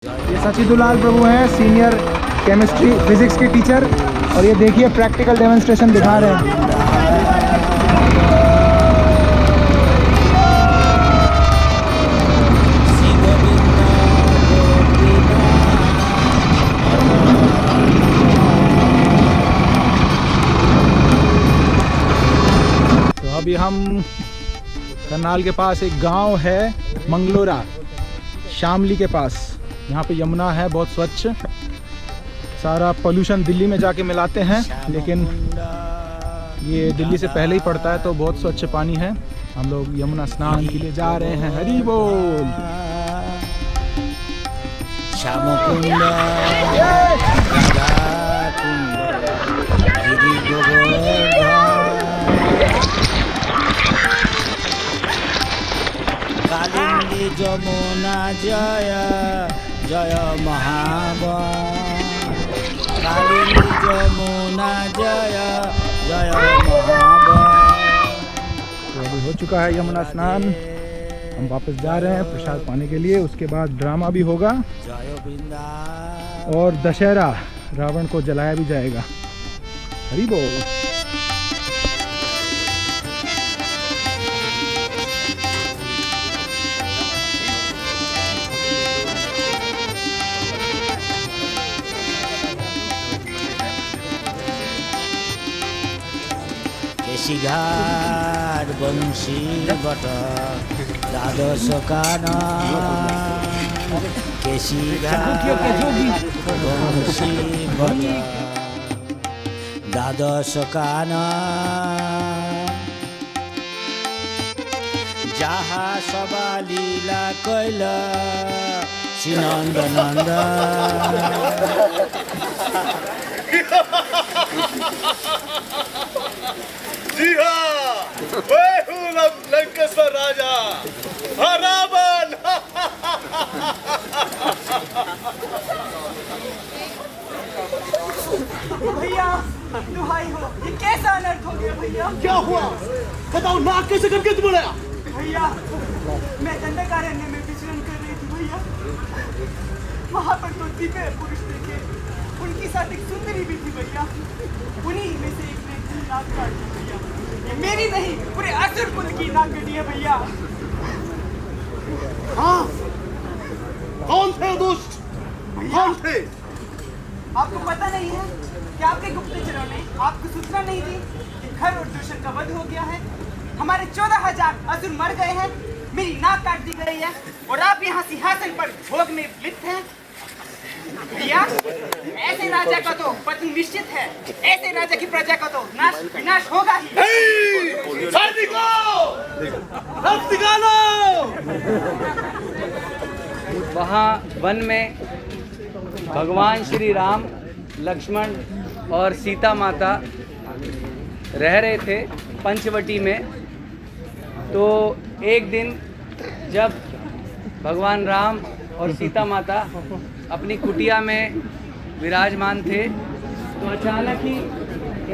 ये सचिदुलाल प्रभु हैं, senior chemistry physics के टीचर, और ये देखिए प्रैक्टिकल डेमोन्स्ट्रेशन दिखा रहे हैं। तो अभी हम करनाल के पास एक गांव है मंगलोरा, शामली के पास। यहाँ पे यमुना है, बहुत स्वच्छ। सारा पोल्यूशन दिल्ली में जाके मिलाते हैं, लेकिन ये दिल्ली से पहले ही पड़ता है, तो बहुत स्वच्छ पानी है। हम लोग यमुना स्नान के लिए जा रहे हैं। हरि बोल। कालिंदी जमुना जय जय महाबल, कालिंदी जमुना जय जय महाबल। तो अभी हो चुका है यमुना स्नान, हम वापस जा रहे हैं प्रसाद पाने के लिए। उसके बाद ड्रामा भी होगा और दशहरा, रावण को जलाया भी जाएगा। हरि बोल। केशिघाट बंशी बट द्वादश काना, केशिघाट बंशी बट द्वादश काना, जहा सभा लीला कैला श्री नंद नंद। जी हाँ, मैं हूँ लंकेश्वर राजा रावण। भैया दुहाई हो, ये कैसा अनर्थ हो गया भैया? क्या हुआ बताओ, नाक कैसे करके तुम बोला? भैया मैं दंडकारण्य में विचरण कर रही थी भैया, वहाँ पर दो दिव्य पुरुष देखे, उनकी साथ एक सुंदरी भी थी भैया। उन्हीं में से एक ने नाक काट दी भैया। ये मेरी नहीं, पूरे असुर कुल की नाक कटी है भैया। हाँ, कौन थे दुष्ट? कौन थे? आपको पता नहीं है कि आपके गुप्तचरों ने आपको सूचना नहीं दी कि खर और दूषण का वध हो गया है, हमारे 14,000 असुर मर गए हैं, मेरी नाक काट दी गई है, और आप यहाँ सिंहासन पर भोग में लिप्त हैं। भैया ऐसे राजा का तो पतन निश्चित है, ऐसे राजा की प्रजा का तो विनाश होगा ही। वहाँ वन में भगवान श्री राम, लक्ष्मण और सीता माता रह रहे थे पंचवटी में। तो एक दिन जब भगवान राम और सीता माता अपनी कुटिया में विराजमान थे, तो अचानक ही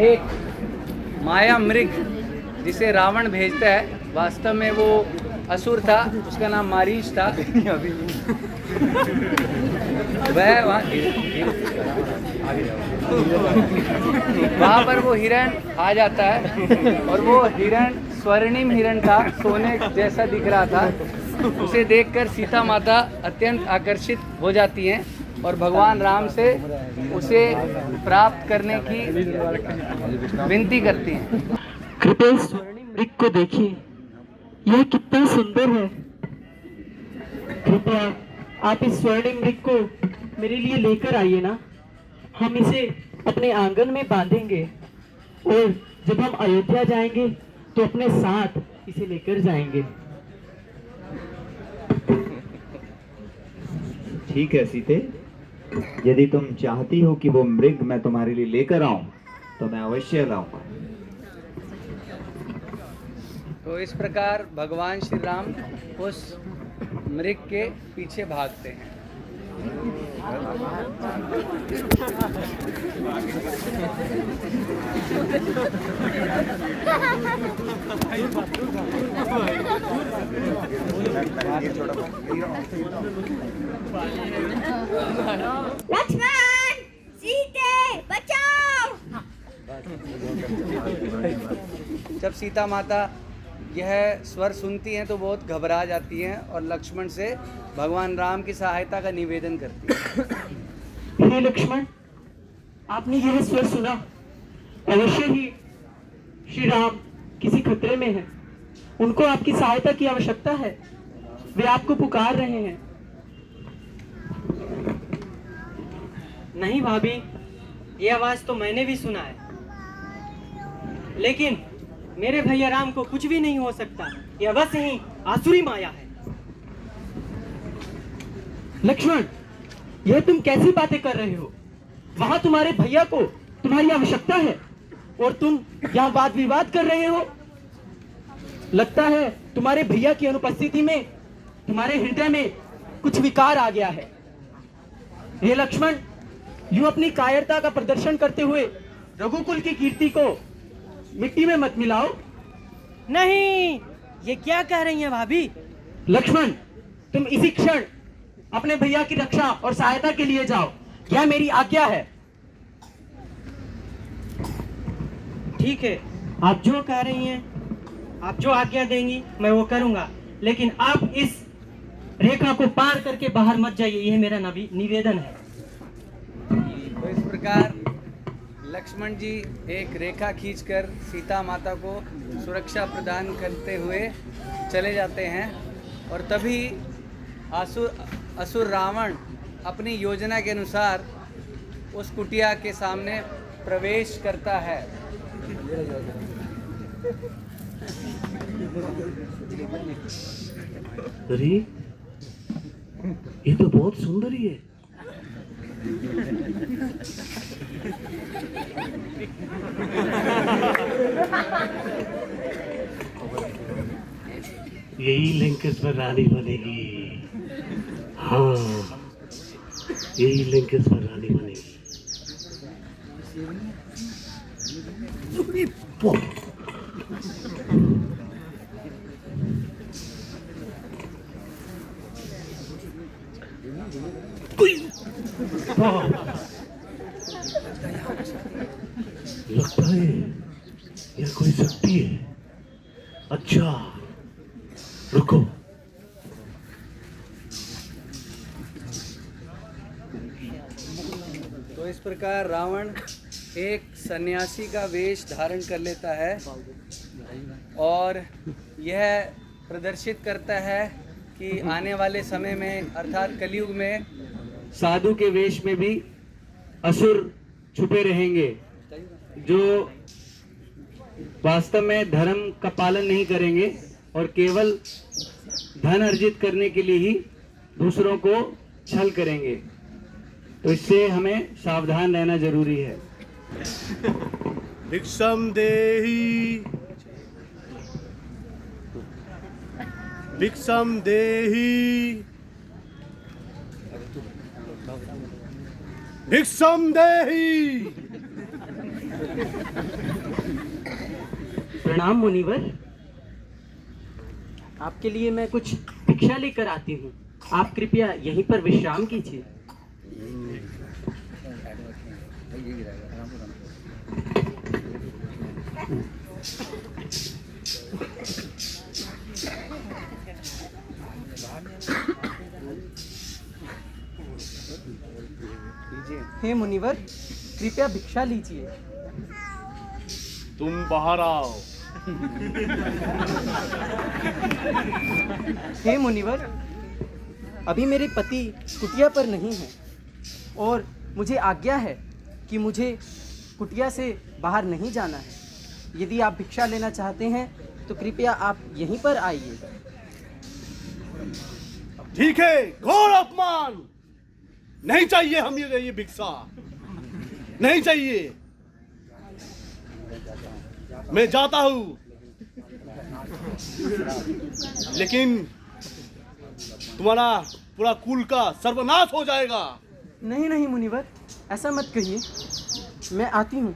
एक माया मृग, जिसे रावण भेजता है, वास्तव में वो असुर था, उसका नाम मारीच था। वह वहाँ पर वो हिरण आ जाता है, और वो हिरण स्वर्णिम हिरण था, सोने जैसा दिख रहा था। उसे देखकर सीता माता अत्यंत आकर्षित हो जाती हैं और भगवान राम से उसे प्राप्त करने की विनती करती हैं। कृपया स्वर्णिम मृग को देखिए, यह कितना सुंदर है। कृपया आप इस स्वर्णिम मृग को मेरे लिए लेकर आइए ना, हम इसे अपने आंगन में बांधेंगे, और जब हम अयोध्या जाएंगे तो अपने साथ इसे लेकर जाएंगे। ठीक है सीते, यदि तुम चाहती हो कि वो मृग मैं तुम्हारे लिए लेकर आऊं, तो मैं अवश्य लाऊंगा। तो इस प्रकार भगवान श्री राम उस मृग के पीछे भागते हैं। लक्ष्मण सीते बचाओ। जब सीता माता यह स्वर सुनती हैं तो बहुत घबरा जाती हैं और लक्ष्मण से भगवान राम की सहायता का निवेदन करती हैं। हे लक्ष्मण, आपने यह स्वर सुना, अवश्य ही श्री राम किसी खतरे में हैं। उनको आपकी सहायता की आवश्यकता है, वे आपको पुकार रहे हैं। नहीं भाभी, ये आवाज तो मैंने भी सुना है, लेकिन मेरे भैया राम को कुछ भी नहीं हो सकता। यह बस ही आसुरी माया है। लक्ष्मण, यह तुम कैसी बातें कर रहे हो? वहां तुम्हारे भैया को तुम्हारी आवश्यकता है और तुम यहाँ वाद विवाद कर रहे हो। लगता है तुम्हारे भैया की अनुपस्थिति में तुम्हारे हृदय में कुछ विकार आ गया है। ये लक्ष्मण, यूं अपनी कायरता का प्रदर्शन करते हुए रघुकुल की कीर्ति को मिट्टी में मत मिलाओ। नहीं, ये क्या कह रही हैं भाभी? लक्ष्मण, तुम इसी क्षण अपने भैया की रक्षा और सहायता के लिए जाओ, यह मेरी आज्ञा है। ठीक है, आप जो कह रही हैं, आप जो आज्ञा देंगी मैं वो करूंगा, लेकिन आप इस रेखा को पार करके बाहर मत जाइए, यह मेरा निवेदन है। तो इस प्रकार लक्ष्मण जी एक रेखा खींचकर सीता माता को सुरक्षा प्रदान करते हुए चले जाते हैं और तभी असुर रावण अपनी योजना के अनुसार उस कुटिया के सामने प्रवेश करता है। अरे ये तो बहुत सुंदरी है। यही लंकेश्वर रानी बनेगी। हाँ, यही लंकेश्वर रानी बनेगी। लगता है यह कोई शक्ति है। अच्छा, रुको। तो इस प्रकार रावण एक सन्यासी का वेश धारण कर लेता है और यह प्रदर्शित करता है कि आने वाले समय में अर्थात कलयुग में साधु के वेश में भी असुर छुपे रहेंगे, जो वास्तव में धर्म का पालन नहीं करेंगे और केवल धन अर्जित करने के लिए ही दूसरों को छल करेंगे। तो इससे हमें सावधान रहना जरूरी है। भिक्षम देहि, भिक्षम देहि, भिक्षम देहि। प्रणाम मुनिवर, आपके लिए मैं कुछ भिक्षा लेकर आती हूँ। आप कृपया यहीं पर विश्राम कीजिए। हे मुनिवर, कृपया भिक्षा लीजिए। तुम बाहर आओ। हे मुनिवर, अभी मेरे पति कुटिया पर नहीं हैं और मुझे आज्ञा है कि मुझे कुटिया से बाहर नहीं जाना है। यदि आप भिक्षा लेना चाहते हैं तो कृपया आप यहीं पर आइए। ठीक है, घोर अपमान। नहीं चाहिए हम ये भिक्षा नहीं चाहिए। मैं जाता हूं, लेकिन तुम्हारा पूरा कुल का सर्वनाश हो जाएगा। नहीं नहीं मुनिवर, ऐसा मत कहिए। मैं आती हूँ।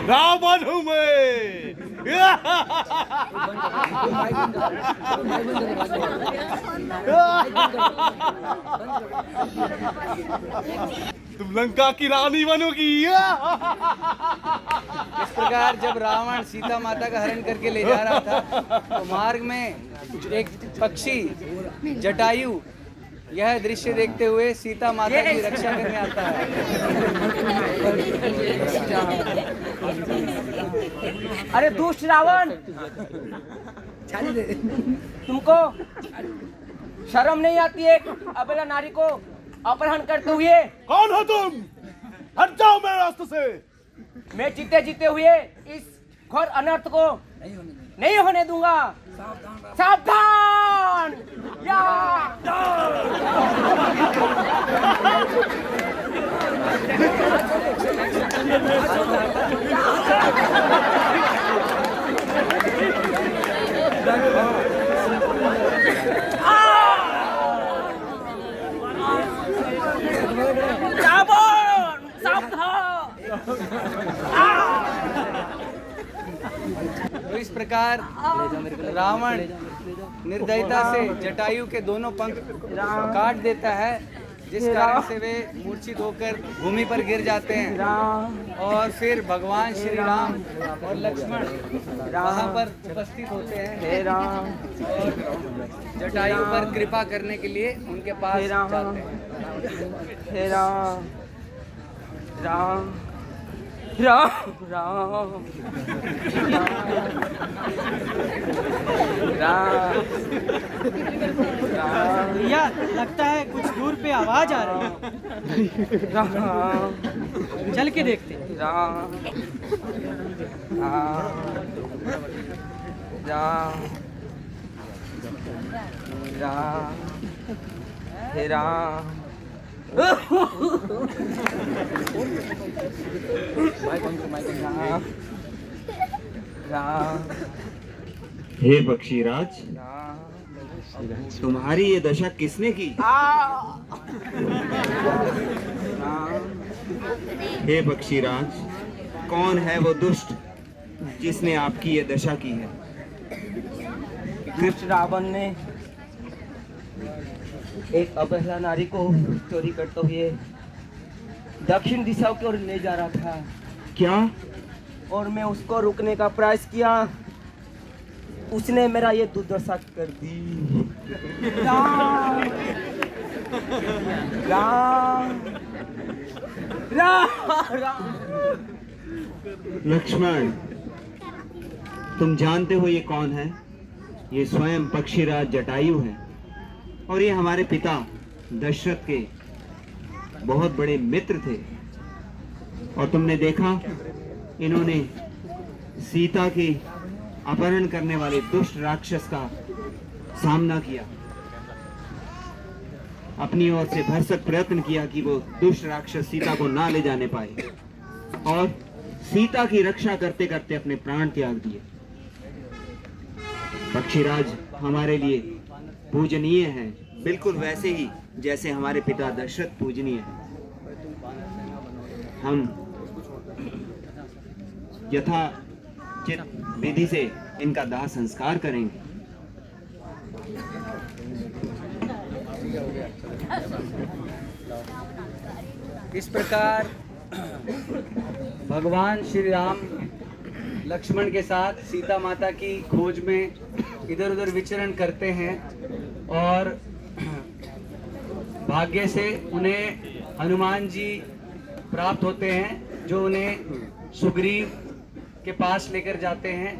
रावण हूं मैं। तुम लंका की रानी बनोगी। इस प्रकार जब रावण सीता माता का हरण करके ले जा रहा था तो मार्ग में एक पक्षी जटायु यह दृश्य देखते हुए सीता माता की रक्षा करने आता है। अरे दुष्ट रावण, तुमको शर्म नहीं आती है अबला नारी को अपहरण करते हुए? कौन हो तुम? हट जाओ मेरे रास्ते से। मैं जीते जीते हुए इस घोर अनर्थ को नहीं होने दूंगा। सावधान! या! तो इस प्रकार रावण निर्दयता से जटायु के दोनों पंख काट देता है, जिस कारण से वे मूर्छित होकर भूमि पर गिर जाते हैं। और फिर भगवान श्री राम और लक्ष्मण वहाँ पर उपस्थित होते हैं और जटायु पर कृपा करने के लिए उनके पास जाते हैं। हे राम राम राम राम राम। भैया लगता है कुछ दूर पे आवाज आ रही है। राम, चल के देखते हैं। राम राम राम राम, हे राम। हे पक्षीराज, तुम्हारी ये दशा किसने की? हे पक्षीराज, कौन है वो दुष्ट जिसने आपकी ये दशा की है? दुष्ट रावण ने एक अबला नारी को चोरी करते हुए दक्षिण दिशा की ओर ले जा रहा था। क्या? और मैं उसको रुकने का प्रयास किया, उसने मेरा ये दुर्दशा कर दी। राम राम राम राम। लक्ष्मण, तुम जानते हो ये कौन है? ये स्वयं पक्षीराज जटायु है और ये हमारे पिता दशरथ के बहुत बड़े मित्र थे। और तुमने देखा, इन्होंने सीता के अपहरण करने वाले दुष्ट राक्षस का सामना किया, अपनी ओर से भरसक प्रयत्न किया कि वो दुष्ट राक्षस सीता को ना ले जाने पाए, और सीता की रक्षा करते करते अपने प्राण त्याग दिए। पक्षीराज हमारे लिए पूजनीय है, बिल्कुल वैसे ही जैसे हमारे पिता दशरथ पूजनीय है। हम यथाचित विधि से इनका दाह संस्कार करेंगे। इस प्रकार भगवान श्री राम लक्ष्मण के साथ सीता माता की खोज में इधर उधर विचरण करते हैं और भाग्य से उन्हें हनुमान जी प्राप्त होते हैं, जो उन्हें सुग्रीव के पास लेकर जाते हैं।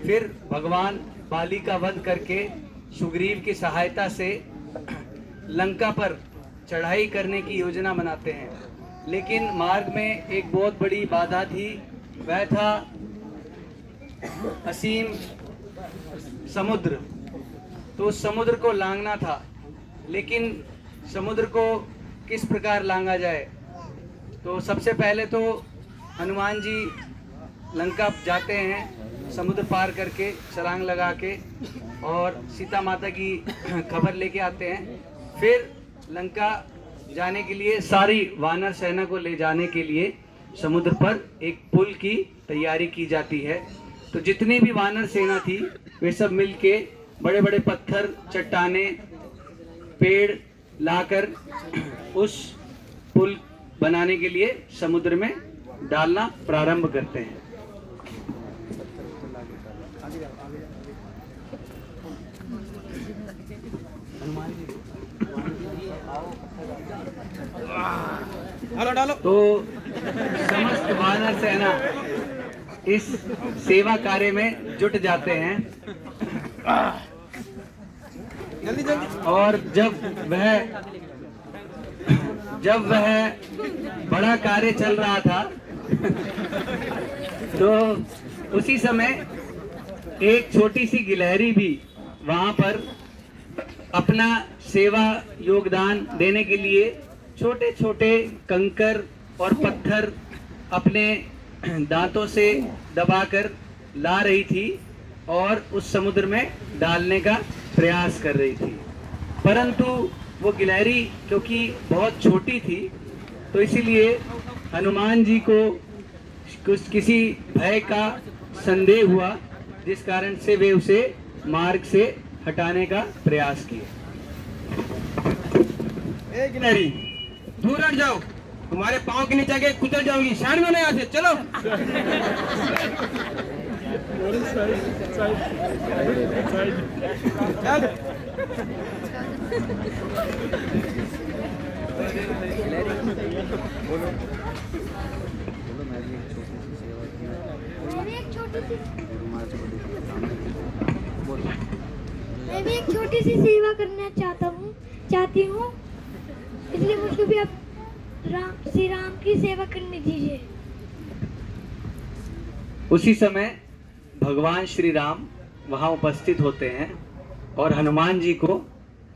फिर भगवान बाली का वध करके सुग्रीव की सहायता से लंका पर चढ़ाई करने की योजना बनाते हैं। लेकिन मार्ग में एक बहुत बड़ी बाधा थी, वह था असीम समुद्र। तो उस समुद्र को लांघना था, लेकिन समुद्र को किस प्रकार लांघा जाए। तो सबसे पहले तो हनुमान जी लंका जाते हैं समुद्र पार करके, छलांग लगा के, और सीता माता की खबर लेके आते हैं। फिर लंका जाने के लिए सारी वानर सेना को ले जाने के लिए समुद्र पर एक पुल की तैयारी की जाती है। तो जितनी भी वानर सेना थी वे सब मिलके बड़े बड़े पत्थर, चट्टाने, पेड़ लाकर उस पुल बनाने के लिए समुद्र में डालना प्रारंभ करते हैं। तो समस्त वानर सेना इस सेवा कार्य में जुट जाते हैं, और जब वह बड़ा कार्य चल रहा था तो उसी समय एक छोटी सी गिलहरी भी वहां पर अपना सेवा योगदान देने के लिए छोटे छोटे कंकर और पत्थर अपने दांतों से दबाकर ला रही थी और उस समुद्र में डालने का प्रयास कर रही थी। परंतु वो गिलहरी क्योंकि बहुत छोटी थी तो इसीलिए हनुमान जी को किसी भय का संदेह हुआ, जिस कारण से वे उसे मार्ग से हटाने का प्रयास किए। ए गिलहरी, दूर हट जाओ, तुम्हारे पाँव के नीचे आके कुचल जाऊंगी। शान में नहीं आते, चलो। मैं भी एक छोटी सी सेवा करना चाहती हूँ, इसलिए मुझको भी आप श्री राम की सेवा करने दीजिए। उसी समय भगवान श्री राम वहां उपस्थित होते हैं और हनुमान जी को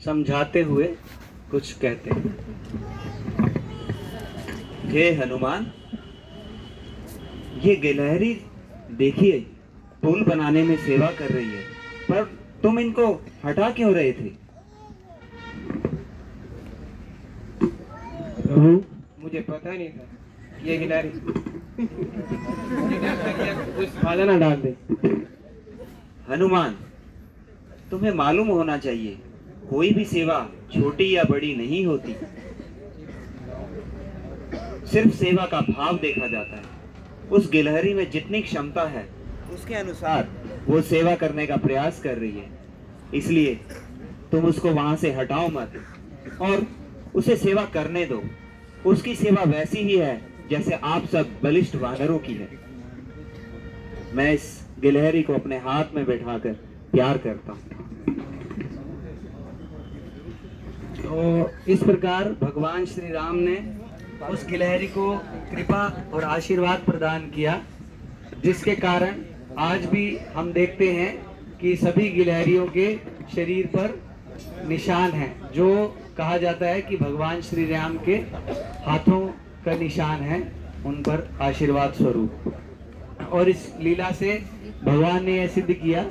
समझाते हुए कुछ कहते हैं। हे हनुमान, ये गिलहरी देखिए पुल बनाने में सेवा कर रही है, पर तुम इनको हटा क्यों रहे थे? प्रभु, मुझे पता नहीं था ये गिलहरी उस भाला ना डाल दे। हनुमान, तुम्हें मालूम होना चाहिए कोई भी सेवा छोटी या बड़ी नहीं होती, सिर्फ सेवा का भाव देखा जाता है। उस गिलहरी में जितनी क्षमता है उसके अनुसार वो सेवा करने का प्रयास कर रही है, इसलिए तुम उसको वहां से हटाओ मत और उसे सेवा करने दो। उसकी सेवा वैसी ही है जैसे आप सब बलिष्ठ वानरों की है। मैं इस गिलहरी को अपने हाथ में बैठाकर प्यार करता हूँ। तो इस प्रकार भगवान श्री राम ने उस गिलहरी को कृपा और आशीर्वाद प्रदान किया, जिसके कारण आज भी हम देखते हैं कि सभी गिलहरियों के शरीर पर निशान हैं, जो कहा जाता है कि भगवान श्री राम के हाथों का निशान है उन पर आशीर्वाद स्वरूप। और इस लीला से भगवान ने यह सिद्ध किया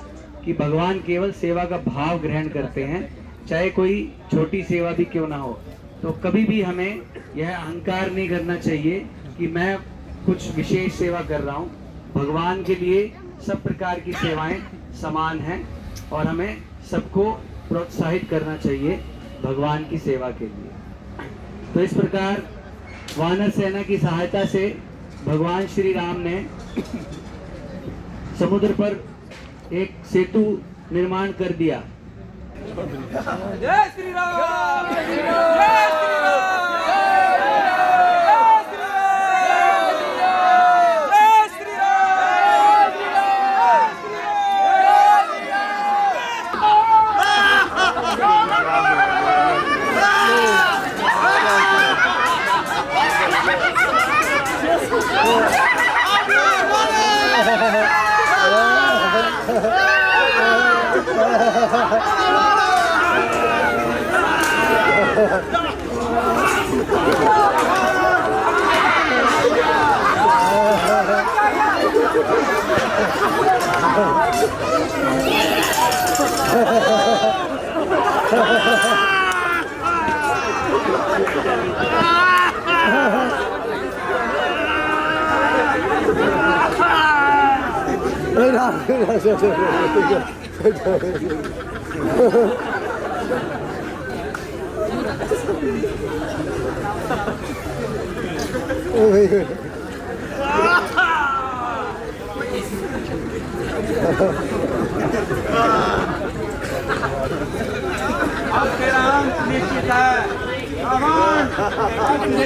कि भगवान केवल सेवा का भाव ग्रहण करते हैं, चाहे कोई छोटी सेवा भी क्यों ना हो। तो कभी भी हमें यह अहंकार नहीं करना चाहिए कि मैं कुछ विशेष सेवा कर रहा हूँ। भगवान के लिए सब प्रकार की सेवाएं समान हैं और हमें सबको प्रोत्साहित करना चाहिए भगवान की सेवा के लिए। तो इस प्रकार वानर सेना की सहायता से भगवान श्री राम ने समुद्र पर एक सेतु निर्माण कर दिया। जय श्री राम, जय Shri Ram, Ha ha ha ha!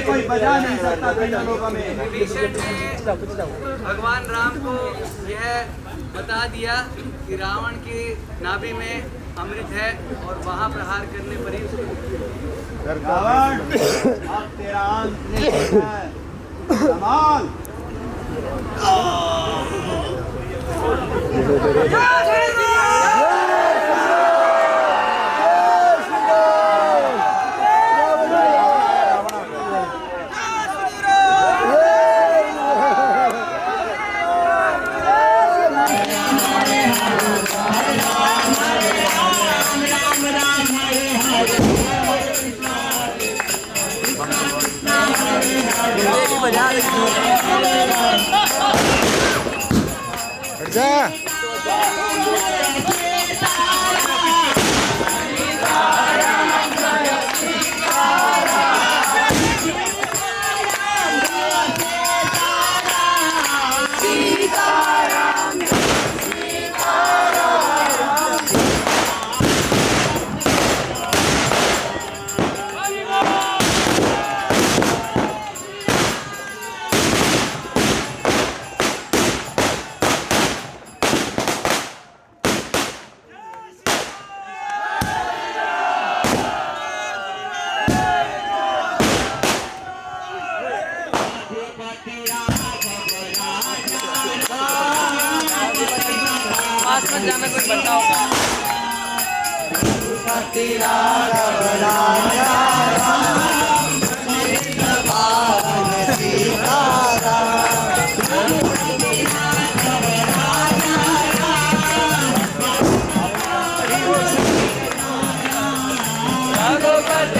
कोई बजा नहीं सकता भगवान राम को यह बता दिया कि रावण की नाभि में अमृत है और वहां प्रहार करने पर ही रावण अब तेरा अंत निश्चित है। कमाल पास में जाना कोई बंदा होगा। रघुपति